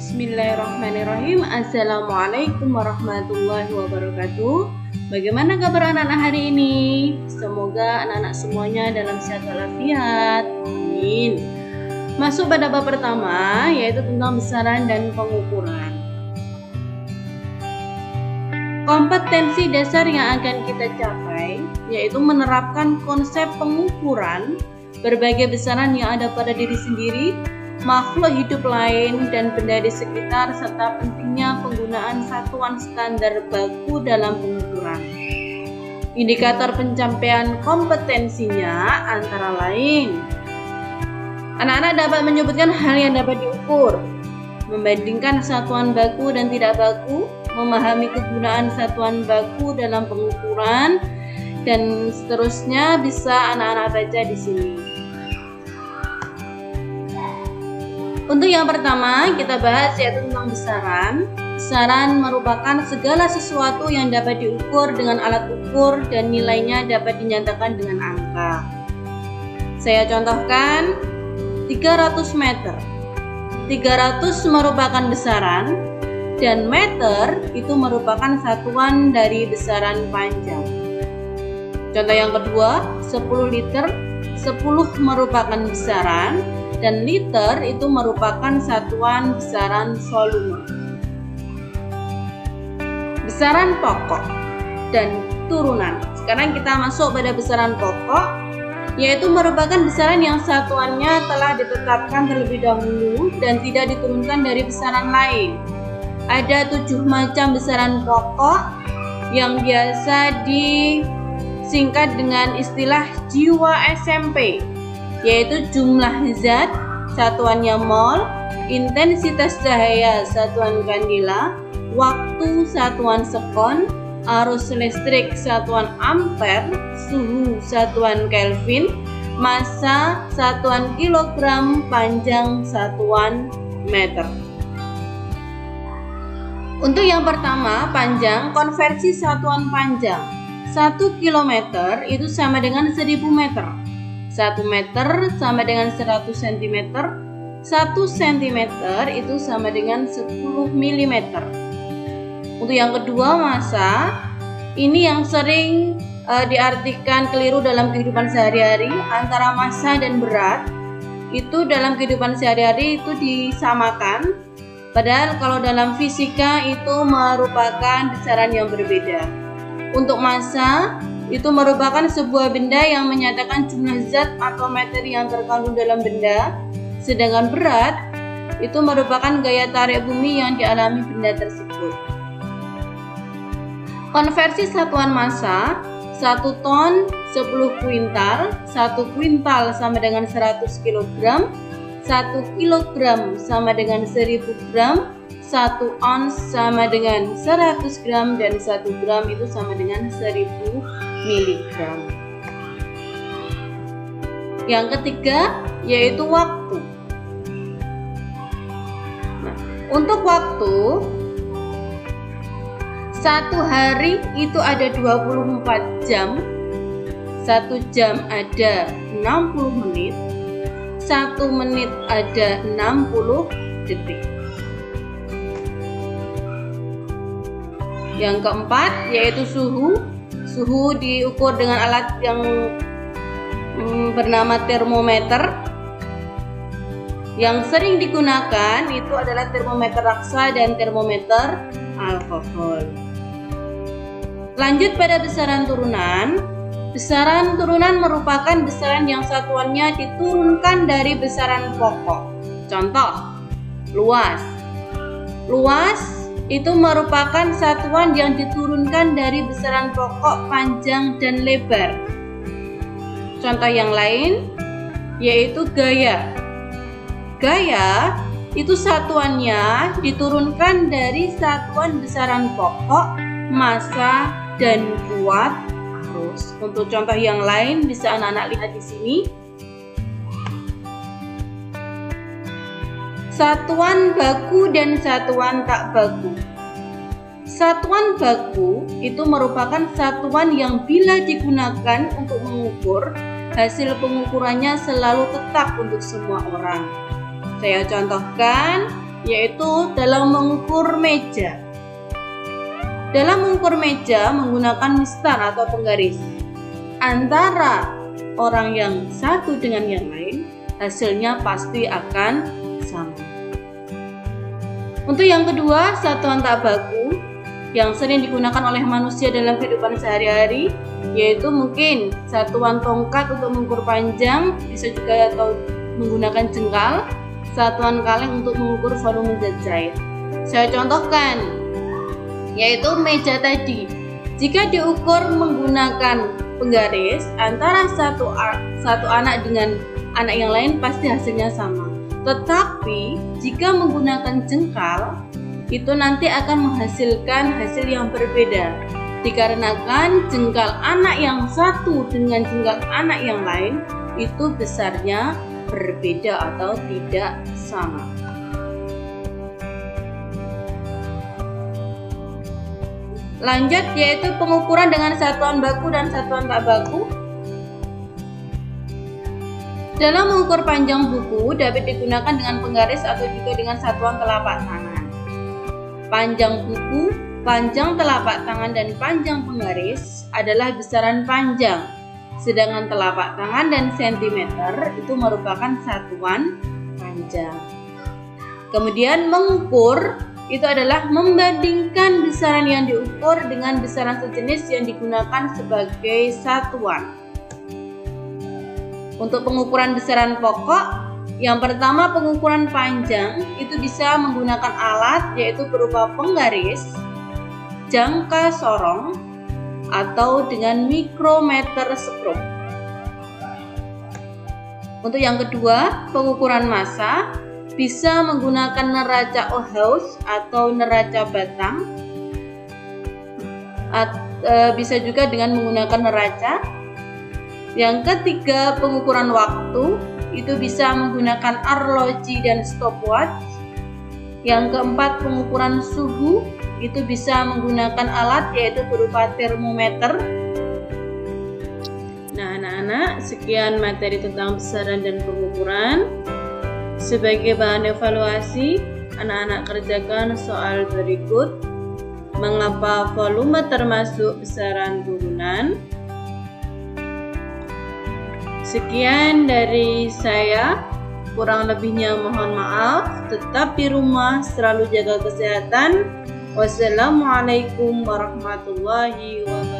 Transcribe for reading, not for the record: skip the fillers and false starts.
Bismillahirrahmanirrahim. Assalamualaikum warahmatullahi wabarakatuh. Bagaimana kabar anak-anak hari ini? Semoga anak-anak semuanya dalam sehat walafiat. Amin. Masuk pada bab pertama, yaitu tentang besaran dan pengukuran. Kompetensi dasar yang akan kita capai yaitu menerapkan konsep pengukuran berbagai besaran yang ada pada diri sendiri, makhluk hidup lain, dan benda di sekitar, serta pentingnya penggunaan satuan standar baku dalam pengukuran. Indikator pencapaian kompetensinya antara lain: anak-anak dapat menyebutkan hal yang dapat diukur, membandingkan satuan baku dan tidak baku, memahami kegunaan satuan baku dalam pengukuran, dan seterusnya bisa anak-anak baca di sini. Untuk yang pertama kita bahas yaitu tentang besaran. Besaran merupakan segala sesuatu yang dapat diukur dengan alat ukur dan nilainya dapat dinyatakan dengan angka. Saya contohkan 300 meter. 300 merupakan besaran dan meter itu merupakan satuan dari besaran panjang. Contoh yang kedua, 10 liter. 10 merupakan besaran dan liter itu merupakan satuan besaran volume. Besaran pokok dan turunan. Sekarang kita masuk pada besaran pokok, yaitu merupakan besaran yang satuannya telah ditetapkan terlebih dahulu dan tidak diturunkan dari besaran lain. Ada 7 macam besaran pokok yang biasa disingkat dengan istilah jiwa SMP, yaitu jumlah zat, satuannya mol, intensitas cahaya, satuan kandela, waktu, satuan sekon, arus listrik, satuan ampere, suhu, satuan Kelvin, massa, satuan kilogram, panjang, satuan meter. Untuk yang pertama, panjang, konversi satuan panjang. 1 kilometer itu sama dengan 1000 meter. 1 meter sama dengan 100 cm. 1 cm itu sama dengan 10 mm. Untuk yang kedua, massa. Ini yang sering diartikan keliru dalam kehidupan sehari-hari. Antara massa dan berat itu dalam kehidupan sehari-hari itu disamakan, padahal kalau dalam fisika itu merupakan besaran yang berbeda. Untuk massa itu merupakan sebuah benda yang menyatakan jumlah zat atau materi yang terkandung dalam benda, sedangkan berat itu merupakan gaya tarik bumi yang dialami benda tersebut. Konversi satuan massa: 1 ton 10 kuintal, 1 kuintal sama dengan 100 kg, 1 kilogram sama dengan 1000 gram, 1 ons sama dengan 100 gram, dan 1 gram itu sama dengan 1000 miligram. Yang ketiga yaitu waktu. Nah, untuk waktu, 1 hari itu ada 24 jam, 1 jam ada 60 menit, 1 menit ada 60 detik. Yang keempat yaitu suhu. Suhu diukur dengan alat yang bernama termometer. Yang sering digunakan itu adalah termometer raksa dan termometer alkohol. Lanjut pada besaran turunan. Besaran turunan merupakan besaran yang satuannya diturunkan dari besaran pokok. Contoh, luas. Luas itu merupakan satuan yang diturunkan dari besaran pokok, panjang, dan lebar. Contoh yang lain yaitu gaya. Gaya itu satuannya diturunkan dari satuan besaran pokok, massa, dan kuat arus. Untuk contoh yang lain bisa anak-anak lihat di sini. Satuan baku dan satuan tak baku. Satuan baku itu merupakan satuan yang bila digunakan untuk mengukur, hasil pengukurannya selalu tetap untuk semua orang. Saya contohkan yaitu dalam mengukur meja. Dalam mengukur meja menggunakan mistar atau penggaris antara orang yang satu dengan yang lain, hasilnya pasti akan sama. Untuk yang kedua, satuan tak baku yang sering digunakan oleh manusia dalam kehidupan sehari-hari, yaitu mungkin satuan tongkat untuk mengukur panjang, bisa juga atau menggunakan jengkal, satuan kaleng untuk mengukur volume zat cair. Saya contohkan, yaitu meja tadi. Jika diukur menggunakan penggaris antara satu anak dengan anak yang lain, pasti hasilnya sama. Tetapi jika menggunakan jengkal, itu nanti akan menghasilkan hasil yang berbeda, dikarenakan jengkal anak yang satu dengan jengkal anak yang lain itu besarnya berbeda atau tidak sama. Lanjut, yaitu pengukuran dengan satuan baku dan satuan tak baku. Dalam mengukur panjang buku dapat digunakan dengan penggaris atau juga dengan satuan telapak tangan. Panjang buku, panjang telapak tangan, dan panjang penggaris adalah besaran panjang, sedangkan telapak tangan dan sentimeter itu merupakan satuan panjang. Kemudian mengukur itu adalah membandingkan besaran yang diukur dengan besaran sejenis yang digunakan sebagai satuan. Untuk pengukuran besaran pokok, yang pertama pengukuran panjang itu bisa menggunakan alat, yaitu berupa penggaris, jangka sorong, atau dengan mikrometer skrup. Untuk yang kedua, pengukuran massa bisa menggunakan neraca Ohaus atau neraca batang, bisa juga dengan menggunakan neraca. Yang ketiga, pengukuran waktu itu bisa menggunakan arloji dan stopwatch. Yang keempat, pengukuran suhu itu bisa menggunakan alat, yaitu berupa termometer. Nah, anak-anak, sekian materi tentang besaran dan pengukuran. Sebagai bahan evaluasi, anak-anak kerjakan soal berikut. Mengapa volume termasuk besaran turunan? Sekian dari saya, kurang lebihnya mohon maaf. Tetap di rumah, selalu jaga kesehatan. Wassalamualaikum warahmatullahi wabarakatuh.